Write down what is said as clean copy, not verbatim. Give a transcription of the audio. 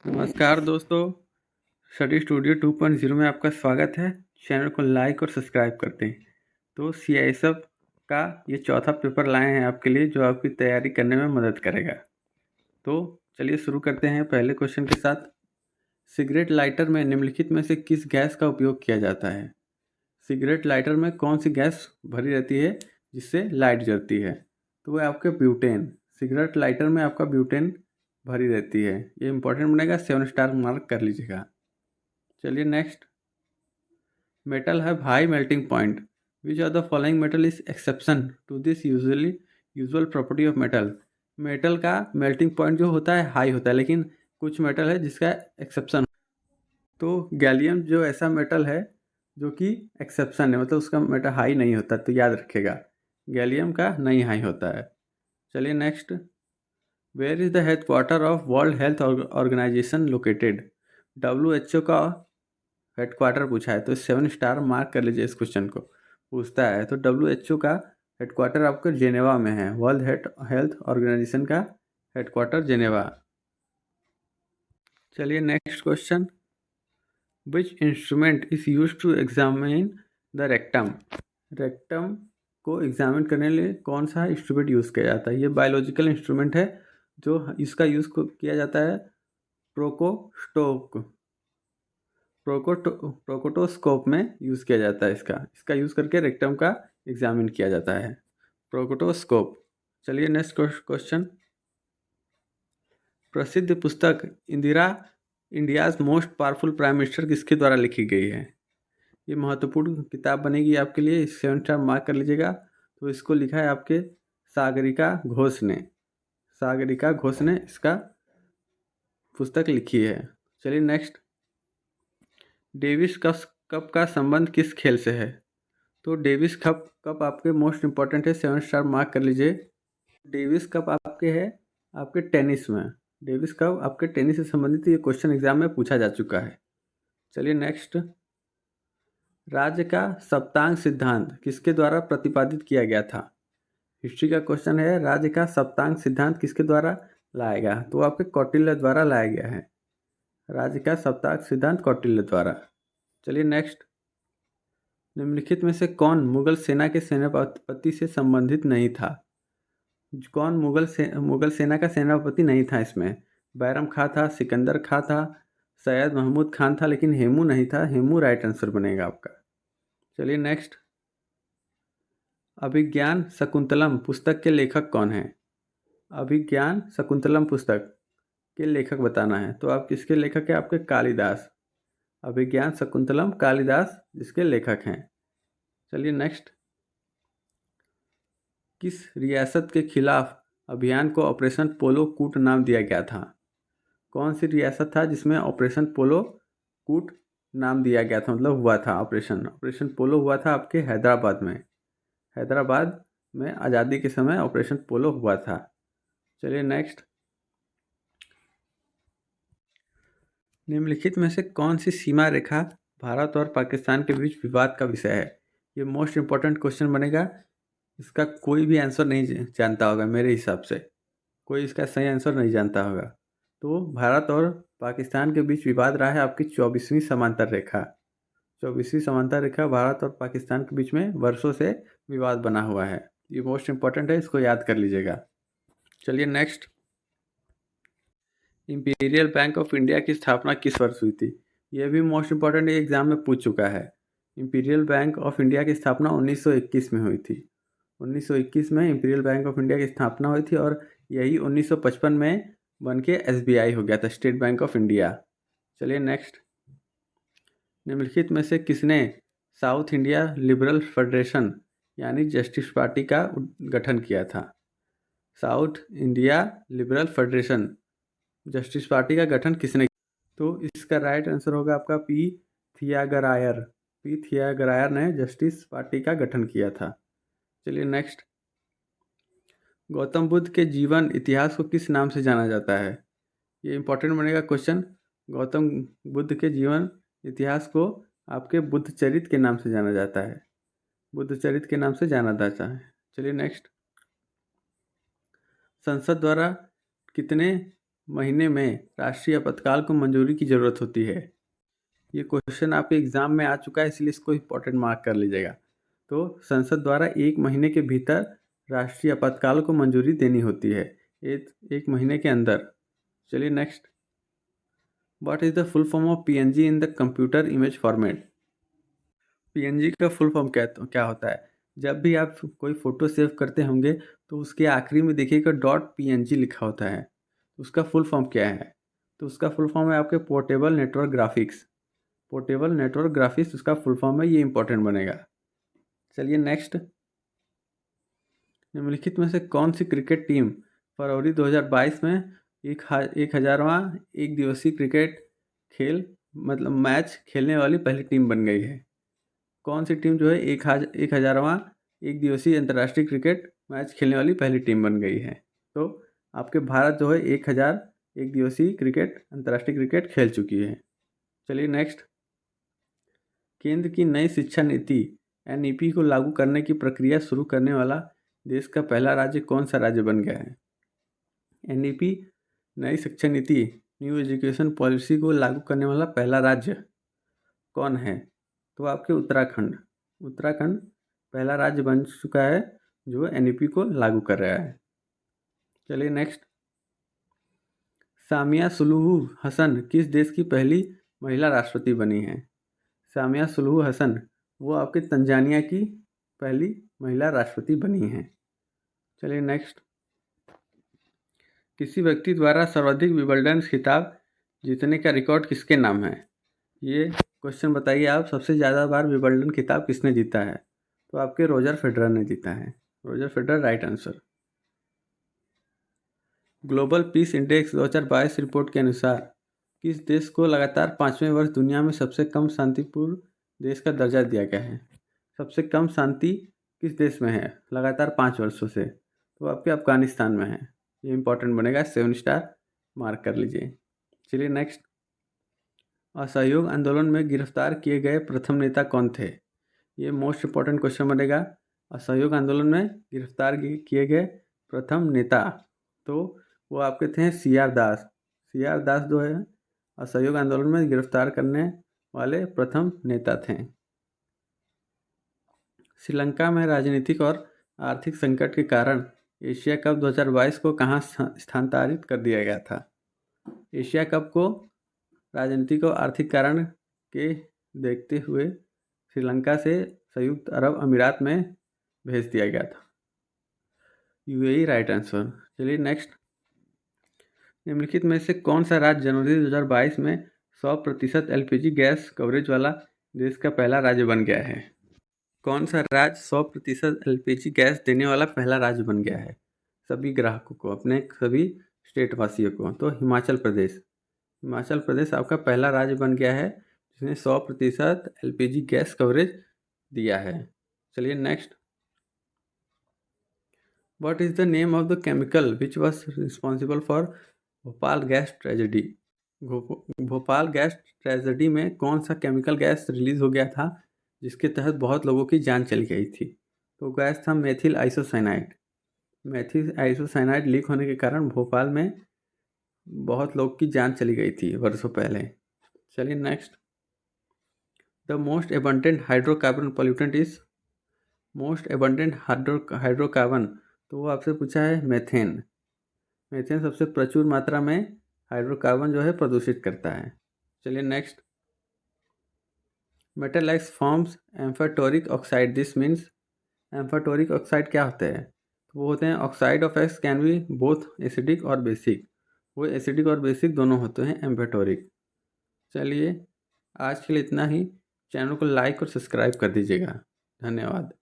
नमस्कार दोस्तों, study studio 2.0 में आपका स्वागत है। चैनल को लाइक और सब्सक्राइब करते हैं। तो CISF का ये चौथा पेपर लाए हैं आपके लिए, जो आपकी तैयारी करने में मदद करेगा। तो चलिए शुरू करते हैं पहले क्वेश्चन के साथ। सिगरेट लाइटर में निम्नलिखित में से किस गैस का उपयोग किया जाता है? सिगरेट लाइटर में कौन सी गैस भरी रहती है जिससे लाइट जलती है? तो वह आपके ब्यूटेन। सिगरेट लाइटर में आपका ब्यूटेन भरी रहती है। ये इंपॉर्टेंट बनेगा, 7 स्टार मार्क कर लीजिएगा। चलिए next. Metal have high melting point, which of the following metal is exception to this usual property of metal? Metal का मेल्टिंग पॉइंट जो होता है हाई होता है, लेकिन कुछ मेटल है जिसका एक्सेप्शन। तो गैलियम जो ऐसा मेटल है जो कि एक्सेप्शन है, मतलब उसका मेटल हाई नहीं होता, तो याद रखिएगा गैलियम का नहीं हाई होता है। चलिए next. Where is the headquarter of world health organization located? WHO का हेडक्वार्टर पूछा है, तो 7 स्टार मार्क कर लीजिए। इस क्वेश्चन को पूछता है तो WHO का हेडक्वार्टर आपको जेनेवा में है। वर्ल्ड हेल्थ ऑर्गेनाइजेशन का हेडक्वार्टर जेनेवा। चलिए next question. Which instrument is use to examine the rectum? Rectum को एग्जामिन करने के लिए कौन सा इंस्ट्रूमेंट यूज़ किया जाता है? ये बायोलॉजिकल इंस्ट्रूमेंट है जो इसका यूज़ किया जाता है प्रोकोटोस्कोप में यूज़ किया जाता है। इसका यूज़ करके रेक्टम का एग्जामिन किया जाता है, प्रोकोटोस्कोप। चलिए नेक्स्ट क्वेश्चन। प्रसिद्ध पुस्तक India's most powerful prime minister किसके द्वारा लिखी गई है? ये महत्वपूर्ण किताब बनेगी आपके लिए, 7 स्टार मार्क कर लीजिएगा। तो इसको लिखा है आपके सागरिका घोष ने। सागरिका घोष ने इसका पुस्तक लिखी है। चलिए नेक्स्ट। डेविस कप का संबंध किस खेल से है? तो डेविस कप आपके मोस्ट इंपॉर्टेंट है, 7 स्टार मार्क कर लीजिए। डेविस कप आपके है आपके टेनिस में। डेविस कप आपके टेनिस से संबंधित ये क्वेश्चन एग्जाम में पूछा जा चुका है। चलिए नेक्स्ट। राज्य का सप्तांग सिद्धांत किसके द्वारा प्रतिपादित किया गया था? हिस्ट्री का क्वेश्चन है, राज्य का सप्तांग सिद्धांत किसके द्वारा लाया गया? तो आपके कौटिल्य द्वारा लाया गया है। राज्य का सप्तांग सिद्धांत कौटिल्य द्वारा। चलिए नेक्स्ट। निम्नलिखित में से कौन मुगल सेना के सेनापति से संबंधित नहीं था? कौन मुगल सेना का सेनापति नहीं था इसमें? बैरम खां था, सिकंदर खां था, सैयद महमूद खान था, लेकिन हेमू नहीं था। हेमू राइट आंसर बनेगा आपका। चलिए नेक्स्ट। अभिज्ञान शकुंतलम पुस्तक के लेखक कौन है? अभिज्ञान शकुंतलम पुस्तक के लेखक बताना है। तो आप किसके लेखक है? आपके कालिदास। अभिज्ञान शकुंतलम कालिदास जिसके लेखक हैं। चलिए नेक्स्ट। किस रियासत के खिलाफ अभियान को ऑपरेशन पोलो कूट नाम दिया गया था? कौन सी रियासत था जिसमें ऑपरेशन पोलो कूट नाम दिया गया था, मतलब हुआ था ऑपरेशन पोलो हुआ था आपके हैदराबाद में। हैदराबाद में आज़ादी के समय ऑपरेशन पोलो हुआ था। चलिए नेक्स्ट। निम्नलिखित में से कौन सी सीमा रेखा भारत और पाकिस्तान के बीच विवाद का विषय है? ये मोस्ट इंपॉर्टेंट क्वेश्चन बनेगा। इसका कोई भी आंसर नहीं जानता होगा मेरे हिसाब से, कोई इसका सही आंसर नहीं जानता होगा। तो भारत और पाकिस्तान के बीच विवाद रहा है आपकी 24वीं समांतर रेखा। 24वीं समांतर रेखा भारत और पाकिस्तान के बीच में वर्षों से विवाद बना हुआ है। ये मोस्ट इंपॉर्टेंट है, इसको याद कर लीजिएगा। चलिए next. Imperial bank of India की स्थापना किस वर्ष हुई थी? यह भी मोस्ट इंपॉर्टेंट एग्जाम में पूछ चुका है। इंपीरियल बैंक ऑफ इंडिया की स्थापना 1921 में हुई थी। 1921 में इंपीरियल बैंक ऑफ इंडिया की स्थापना हुई थी, और यही 1955 में बन के SBI हो गया था, स्टेट बैंक ऑफ इंडिया। चलिए नेक्स्ट। निम्नलिखित में से किसने साउथ इंडिया लिबरल फेडरेशन यानी जस्टिस पार्टी का गठन किया था? South India liberal federation justice party का गठन किसने? तो इसका राइट आंसर होगा आपका थियागरायर। थियागरायर ने जस्टिस पार्टी का गठन किया था। चलिए नेक्स्ट। गौतम बुद्ध के जीवन इतिहास को किस नाम से जाना जाता है? ये इंपॉर्टेंट बनेगा क्वेश्चन। गौतम बुद्ध के जीवन इतिहास को आपके बुद्ध चरित के नाम से जाना जाता है। बुद्ध चरित के नाम से जाना जाता है। चलिए नेक्स्ट। संसद द्वारा कितने महीने में राष्ट्रीय आपातकाल को मंजूरी की ज़रूरत होती है? ये क्वेश्चन आपके एग्ज़ाम में आ चुका है, इसलिए इसको इम्पोर्टेंट मार्क कर लीजिएगा। तो संसद द्वारा 1 महीने के भीतर राष्ट्रीय आपातकाल को मंजूरी देनी होती है, एक महीने के अंदर। चलिए next, what is the full form of PNG in the computer image format? PNG का फुल फॉर्म क्या होता है? जब भी आप कोई फ़ोटो सेव करते होंगे तो उसके आखिरी में देखिएगा डॉट पीएनजी लिखा होता है। उसका फुल फॉर्म क्या है? तो उसका फुल फॉर्म है आपके portable network graphics. Portable network graphics उसका फुल फॉर्म है, ये इंपॉर्टेंट बनेगा। चलिए नेक्स्ट, निम्नलिखित में से कौन सी क्रिकेट टीम फरवरी 2022 में 1000वां एक दिवसीय क्रिकेट मैच खेलने वाली पहली टीम बन गई है? कौन सी टीम जो है 1000वां एक दिवसीय अंतर्राष्ट्रीय क्रिकेट मैच खेलने वाली पहली टीम बन गई है? तो आपके भारत जो है 1000 एक दिवसीय क्रिकेट अंतर्राष्ट्रीय क्रिकेट खेल चुकी है। चलिए नेक्स्ट, केंद्र की नई शिक्षा नीति एनईपी को लागू करने की प्रक्रिया शुरू करने वाला देश का पहला राज्य कौन सा राज्य बन गया है? एनईपी नई शिक्षा नीति न्यू एजुकेशन पॉलिसी को लागू करने वाला पहला राज्य कौन है? तो आपके उत्तराखंड पहला राज्य बन चुका है जो एनईपी को लागू कर रहा है। चलिए नेक्स्ट, सामिया सुलूहू हसन किस देश की पहली महिला राष्ट्रपति बनी है? सामिया सुलूहू हसन वो आपके तंजानिया की पहली महिला राष्ट्रपति बनी हैं। चलिए नेक्स्ट, किसी व्यक्ति द्वारा सर्वाधिक विंबलडन खिताब जीतने का रिकॉर्ड किसके नाम है? ये क्वेश्चन बताइए आप, सबसे ज़्यादा बार विंबलडन खिताब किसने जीता है? तो आपके रोजर फेडरर ने जीता है। Roger Federer right answer. Global peace index 2022 report के अनुसार किस देश को लगातार 5वें वर्ष दुनिया में सबसे कम शांतिपूर्ण देश का दर्जा दिया गया है? सबसे कम शांति किस देश में है लगातार 5 वर्षों से? तो आपके अफगानिस्तान में है। ये इंपॉर्टेंट बनेगा, 7 स्टार मार्क कर लीजिए। चलिए नेक्स्ट, असहयोग आंदोलन में गिरफ्तार किए गए प्रथम नेता कौन थे? ये मोस्ट इंपॉर्टेंट क्वेश्चन बनेगा। असहयोग आंदोलन में गिरफ्तार किए गए प्रथम नेता तो वो आपके थे CR दास। CR दास जो है असहयोग आंदोलन में गिरफ्तार करने वाले प्रथम नेता थे। श्रीलंका में राजनीतिक और आर्थिक संकट के कारण एशिया कप 2022 को कहाँ स्थानांतरित कर दिया गया था? एशिया कप को राजनीतिक और आर्थिक कारण के देखते हुए श्रीलंका से संयुक्त अरब अमीरात में भेज दिया गया था। UAE right answer. चलिए नेक्स्ट, निम्नलिखित में से कौन सा राज्य जनवरी 2022 में 100% LPG गैस कवरेज वाला देश का पहला राज्य बन गया है? कौन सा राज्य 100% LPG गैस देने वाला पहला राज्य बन गया है सभी ग्राहकों को, अपने सभी स्टेट वासियों को? तो हिमाचल प्रदेश आपका पहला राज्य बन गया है जिसने 100% LPG गैस कवरेज दिया है। चलिए next, what is the name of the chemical which was responsible for Bhopal gas tragedy? Bhopal gas tragedy में कौन सा केमिकल गैस रिलीज हो गया था जिसके तहत बहुत लोगों की जान चली गई थी? तो गैस था methyl isocyanide. Methyl isocyanide leak होने के कारण भोपाल में बहुत लोग की जान चली गई थी वर्षों पहले। चलिए next, the most abundant hydrocarbon pollutant is? Most abundant hydrocarbon तो वो आपसे पूछा है मेथेन। मेथेन सबसे प्रचुर मात्रा में हाइड्रोकार्बन जो है प्रदूषित करता है। चलिए next, metal X forms amphoteric oxide, this means? Amphoteric oxide क्या होते हैं? तो वो होते हैं oxide of X can be both acidic और बेसिक। वो एसिडिक और बेसिक दोनों होते हैं एम्फाटोरिक। चलिए आज के लिए इतना ही। चैनल को लाइक और सब्सक्राइब कर दीजिएगा। धन्यवाद।